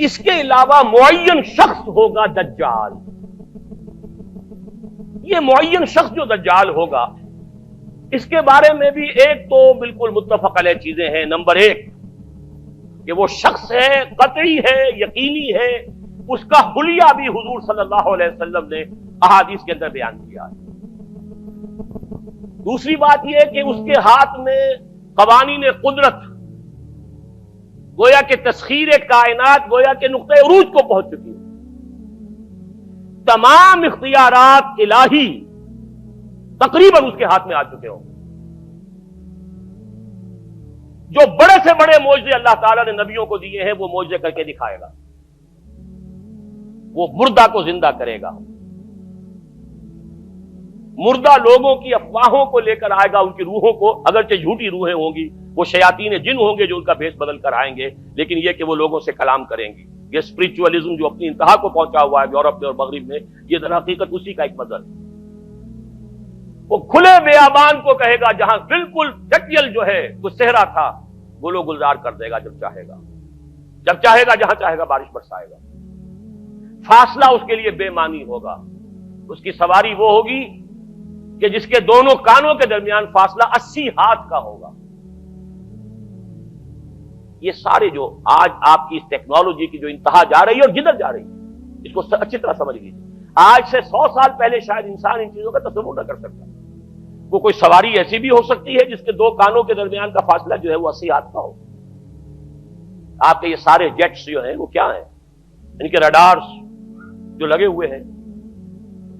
اس کے علاوہ معین شخص ہوگا دجال. یہ معین شخص جو دجال ہوگا اس کے بارے میں بھی ایک تو بالکل متفق علیہ چیزیں ہیں. نمبر ایک کہ وہ شخص ہے، قطعی ہے، یقینی ہے، اس کا حلیہ بھی حضور صلی اللہ علیہ وسلم نے احادیث کے اندر بیان کیا ہے. دوسری بات یہ کہ اس کے ہاتھ میں قوانین قدرت، گویا کہ تسخیر کائنات گویا کہ نقطۂ عروج کو پہنچ چکی ہے. تمام اختیارات الہی تقریباً اس کے ہاتھ میں آ چکے ہوں. جو بڑے سے بڑے معجزے اللہ تعالیٰ نے نبیوں کو دیے ہیں وہ معجزے کر کے دکھائے گا. وہ مردہ کو زندہ کرے گا، مردہ لوگوں کی افواہوں کو لے کر آئے گا، ان کی روحوں کو، اگرچہ جھوٹی روحیں ہوں گی، وہ شیاطین جن ہوں گے جو ان کا بھیس بدل کر آئیں گے، لیکن یہ کہ وہ لوگوں سے کلام کریں گی. یہ اسپرچولیزم جو اپنی انتہا کو پہنچا ہوا ہے یورپ میں اور مغرب میں، یہ در حقیقت اسی کا ایک مظہر ہے. وہ کھلے بیابان کو کہے گا جہاں بالکل ڈٹیل جو ہے وہ صحرا تھا، گل و گلزار کر دے گا جب چاہے گا، جب چاہے گا، جہاں چاہے گا بارش برسائے گا. فاصلہ اس کے لیے بے معنی ہوگا. اس کی سواری وہ ہوگی کہ جس کے دونوں کانوں کے درمیان فاصلہ 80 ہاتھ کا ہوگا. یہ سارے جو آج آپ کی اس ٹیکنالوجی کی جو انتہا جا رہی ہے اور جدھر جا رہی ہے، اس کو اچھی طرح سمجھ لیجیے. آج سے 100 سال پہلے شاید انسان ان چیزوں کا تصور نہ کر سکتا. وہ کوئی سواری ایسی بھی ہو سکتی ہے جس کے دو کانوں کے درمیان کا فاصلہ جو ہے وہ 80 ہاتھ کا ہو. آپ کے یہ سارے جیٹس جو ہیں وہ کیا ہیں؟ ان کے رڈارز جو لگے ہوئے ہیں،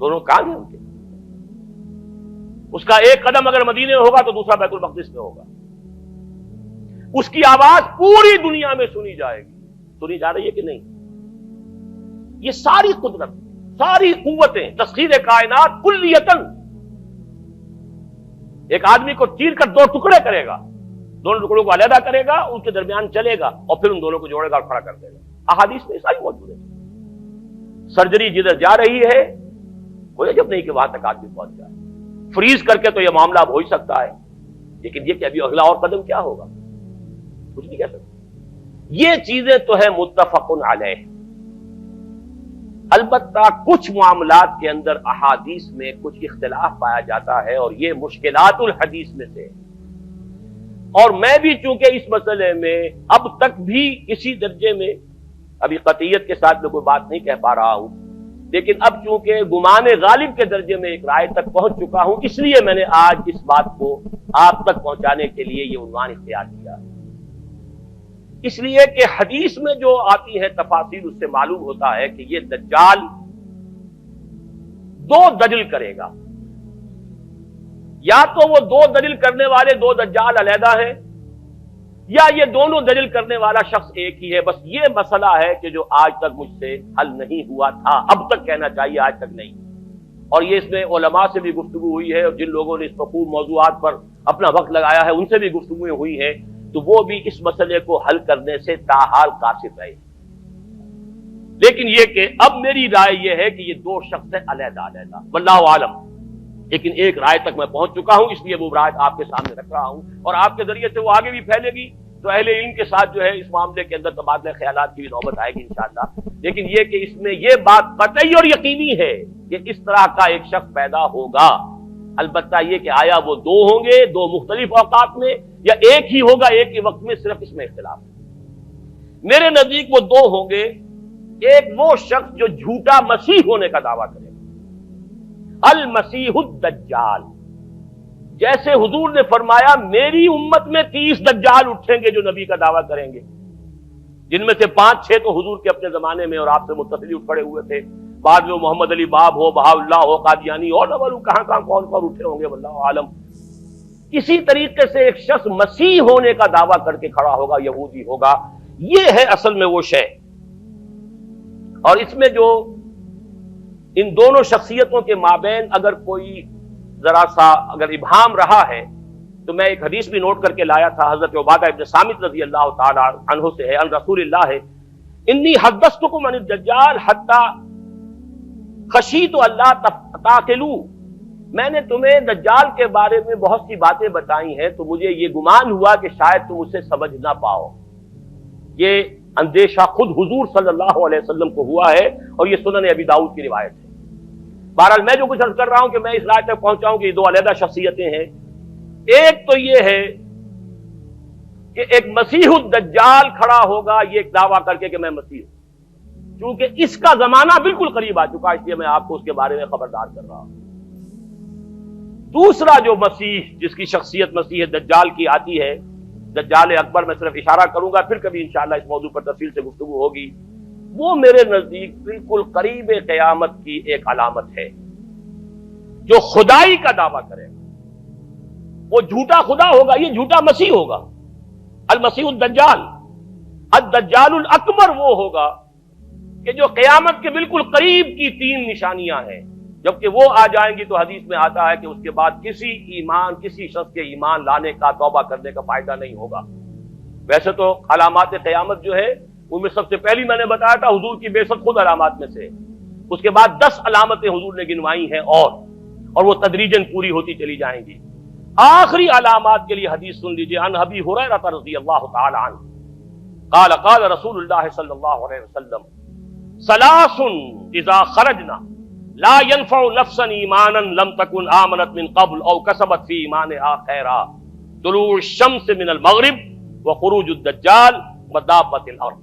دونوں کان ہیں ان کے. اس کا ایک قدم اگر مدینے میں ہوگا تو دوسرا بیت المقدس میں ہوگا. اس کی آواز پوری دنیا میں سنی جائے گی. سنی جا رہی ہے کہ نہیں؟ یہ ساری قدرت، ساری قوتیں، تسخیر کائنات کلیتاً ایک آدمی کو چیر کر دو ٹکڑے کرے گا، دونوں ٹکڑوں کو علیحدہ کرے گا، ان کے درمیان چلے گا اور پھر ان دونوں کو جوڑے گا اور کھڑا کر دے گا. احادیث میں ساری موجود ہے. سرجری جدھر جا رہی ہے کوئی عجب نہیں کہ وہاں تک آدمی پہنچ جائے. فریز کر کے تو یہ معاملہ اب ہو ہی سکتا ہے، لیکن یہ کہ ابھی اگلا اور قدم کیا ہوگا کچھ نہیں کہہ سکتے. یہ چیزیں تو ہیں متفق علیہ. البتہ کچھ معاملات کے اندر احادیث میں کچھ اختلاف پایا جاتا ہے اور یہ مشکلات الحدیث میں سے. اور میں بھی چونکہ اس مسئلے میں اب تک بھی اسی درجے میں، ابھی قطعیت کے ساتھ میں کوئی بات نہیں کہہ پا رہا ہوں، لیکن اب چونکہ گمان غالب کے درجے میں ایک رائے تک پہنچ چکا ہوں، اس لیے میں نے آج اس بات کو آپ تک پہنچانے کے لیے یہ عنوان اختیار کیا. اس لیے کہ حدیث میں جو آتی ہے تفاصیل اس سے معلوم ہوتا ہے کہ یہ دجال دو دجل کرے گا. یا تو وہ دو دجل کرنے والے دو دجال علیحدہ ہیں، یا یہ دونوں دجل کرنے والا شخص ایک ہی ہے. بس یہ مسئلہ ہے کہ جو آج تک مجھ سے حل نہیں ہوا تھا، اب تک کہنا چاہیے آج تک نہیں. اور یہ اس میں علماء سے بھی گفتگو ہوئی ہے، اور جن لوگوں نے اس مفہوم موضوعات پر اپنا وقت لگایا ہے ان سے بھی گفتگویں ہوئی ہیں، تو وہ بھی اس مسئلے کو حل کرنے سے تاحال قاصر رہے. لیکن یہ کہ اب میری رائے یہ ہے کہ یہ دو شخص ہیں علیحدہ علیحدہ، واللہ عالم. لیکن ایک رائے تک میں پہنچ چکا ہوں، اس لیے وہ رائے آپ کے سامنے رکھ رہا ہوں، اور آپ کے ذریعے سے وہ آگے بھی پھیلے گی تو اہل علم کے ساتھ جو ہے اس معاملے کے اندر تبادلہ خیالات کی بھی نوبت آئے گی انشاءاللہ. لیکن یہ کہ اس میں یہ بات قطعی اور یقینی ہے کہ اس طرح کا ایک شخص پیدا ہوگا. البتہ یہ کہ آیا وہ دو ہوں گے دو مختلف اوقات میں، یا ایک ہی ہوگا ایک ہی وقت میں، صرف اس میں اختلاف ہے. میرے نزدیک وہ دو ہوں گے. ایک وہ شخص جو جھوٹا مسیح ہونے کا دعویٰ کرے گا، المسیح الدجال. جیسے حضور نے فرمایا میری امت میں 30 دجال اٹھیں گے جو نبی کا دعویٰ کریں گے، جن میں سے 5-6 تو حضور کے اپنے زمانے میں اور آپ سے متصل اٹھ کھڑے ہوئے تھے. بعد میں محمد علی باب ہو، بہاء اللہ ہو، قادیانی اور نہ معلوم کہاں کہاں کون کون اٹھے ہوں گے، واللہ عالم. اسی طریقے سے ایک شخص مسیح ہونے کا دعویٰ کر کے کھڑا ہوگا، یہودی ہوگا. یہ ہے اصل میں وہ شے. اور اس میں جو ان دونوں شخصیتوں کے مابین اگر کوئی ذرا سا اگر ابہام رہا ہے تو میں ایک حدیث بھی نوٹ کر کے لایا تھا، حضرت عبادہ ابن صامت رضی اللہ تعالی عنہ سے ہے، عن رسول اللہ ہے، انی حدثتکم عن الدجال حتی خشیت اللہ تعقلوا. میں نے تمہیں دجال کے بارے میں بہت سی باتیں بتائی ہیں تو مجھے یہ گمان ہوا کہ شاید تم اسے سمجھ نہ پاؤ. یہ اندیشہ خود حضور صلی اللہ علیہ وسلم کو ہوا ہے، اور یہ سنن ابی داؤد کی روایت ہے۔ بہرحال میں جو کچھ عرض کر رہا ہوں کہ میں اس رائے تک پہنچا ہوں کہ یہ دو علیحدہ شخصیتیں ہیں۔ ایک تو یہ ہے کہ ایک مسیح الدجال کھڑا ہوگا یہ ایک دعویٰ کر کے کہ میں مسیح ہوں، چونکہ اس کا زمانہ بالکل قریب آ چکا، اس لیے میں آپ کو اس کے بارے میں خبردار کر رہا ہوں۔ دوسرا جو مسیح جس کی شخصیت مسیح دجال کی آتی ہے، دجال اکبر، میں صرف اشارہ کروں گا، پھر کبھی انشاءاللہ اس موضوع پر تفصیل سے گفتگو ہوگی، وہ میرے نزدیک بالکل قریب قیامت کی ایک علامت ہے۔ جو خدائی کا دعویٰ کرے گا وہ جھوٹا خدا ہوگا، یہ جھوٹا مسیح ہوگا، المسیح الدجال۔ الدجال الاکبر وہ ہوگا کہ جو قیامت کے بالکل قریب کی تین نشانیاں ہیں، جبکہ وہ آ جائیں گی تو حدیث میں آتا ہے کہ اس کے بعد کسی شخص کے ایمان لانے کا، توبہ کرنے کا فائدہ نہیں ہوگا۔ ویسے تو علامات قیامت جو ہے ان میں سب سے پہلی میں نے بتایا تھا حضور کی بعثت خود علامات میں سے، اس کے بعد 10 علامتیں حضور نے گنوائی ہیں، اور وہ تدریجاً پوری ہوتی چلی جائیں گی۔ آخری علامات کے لیے حدیث سن لیجئے، عن ابی ہریرہ رضی اللہ تعالی عنہ قال قال رسول اللہ صلی اللہ علیہ وسلم ثلاث اذا خرجنا لا ينفع نفسا ایمانا لم تكن آمنت من قبل او کسبت فی ایمانها خیرا، طلوع الشمس من المغرب وخروج الدجال ودابۃ الارض۔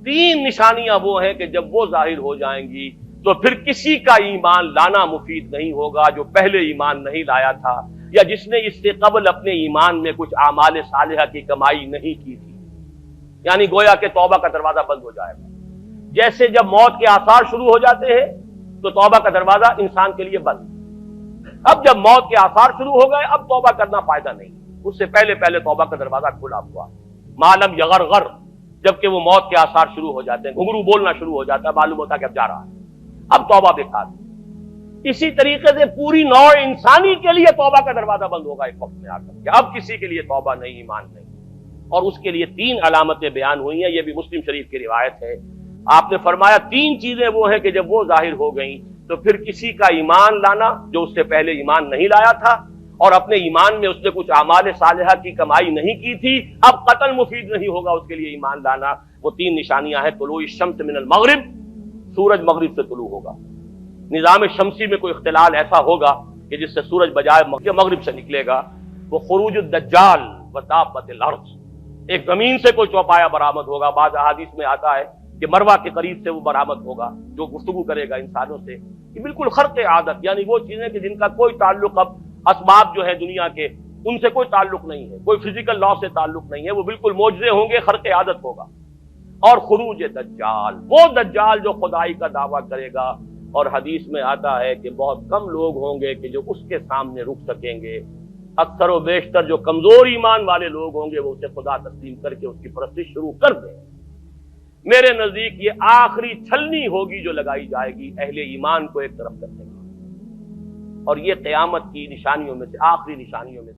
تین نشانیاں وہ ہیں کہ جب وہ ظاہر ہو جائیں گی تو پھر کسی کا ایمان لانا مفید نہیں ہوگا جو پہلے ایمان نہیں لایا تھا، یا جس نے اس سے قبل اپنے ایمان میں کچھ اعمال صالحہ کی کمائی نہیں کی تھی۔ یعنی گویا کہ توبہ کا دروازہ بند ہو جائے گا۔ جیسے جب موت کے آثار شروع ہو جاتے ہیں تو توبہ کا دروازہ انسان کے لیے بند، اب جب موت کے آثار شروع ہو گئے اب توبہ کرنا فائدہ نہیں، اس سے پہلے توبہ کا دروازہ کھلا ہوا، معلوم یغرغر، جبکہ وہ موت کے آثار شروع ہو جاتے ہیں، گھنگرو بولنا شروع ہو جاتا ہے، معلوم ہوتا ہے کہ اب جا رہا ہے، اب توبہ بیکار۔ اسی طریقے سے پوری نوع انسانی کے لیے توبہ کا دروازہ بند ہوگا ایک وقت میں آ کر کہ اب کسی کے لیے توبہ نہیں، ایمان نہیں، اور اس کے لیے 3 علامتیں بیان ہوئی ہیں، یہ بھی مسلم شریف کی روایت ہے۔ آپ نے فرمایا 3 چیزیں وہ ہیں کہ جب وہ ظاہر ہو گئیں تو پھر کسی کا ایمان لانا جو اس سے پہلے ایمان نہیں لایا تھا، اور اپنے ایمان میں اس نے کچھ اعمال صالحہ کی کمائی نہیں کی تھی، اب قتل مفید نہیں ہوگا اس کے لیے ایمان لانا۔ وہ 3 نشانیاں ہیں، طلوع الشمس من المغرب، سورج مغرب سے طلوع ہوگا، نظام شمسی میں کوئی اختلال ایسا ہوگا کہ جس سے سورج بجائے مغرب سے نکلے گا، وہ خروج الدجال ودابۃ الارض، ایک زمین سے کوئی چوپایا برآمد ہوگا، بعض احادیث میں آتا ہے کہ مروہ کے قریب سے وہ برآمد ہوگا جو گفتگو کرے گا انسانوں سے، یہ بالکل خرق عادت، یعنی وہ چیزیں کہ جن کا کوئی تعلق اب اسباب جو ہے دنیا کے ان سے کوئی تعلق نہیں ہے، کوئی فزیکل لا سے تعلق نہیں ہے، وہ بالکل معجزے ہوں گے، خرق عادت ہوگا۔ اور خروج دجال، وہ دجال جو خدائی کا دعویٰ کرے گا، اور حدیث میں آتا ہے کہ بہت کم لوگ ہوں گے کہ جو اس کے سامنے رک سکیں گے، اکثر و بیشتر جو کمزور ایمان والے لوگ ہوں گے وہ اسے خدا تسلیم کر کے اس کی پرستش شروع کر دیں۔ میرے نزدیک یہ آخری چھلنی ہوگی جو لگائی جائے گی اہل ایمان کو ایک طرف کرنے کی، اور یہ قیامت کی نشانیوں میں سے آخری نشانیوں میں سے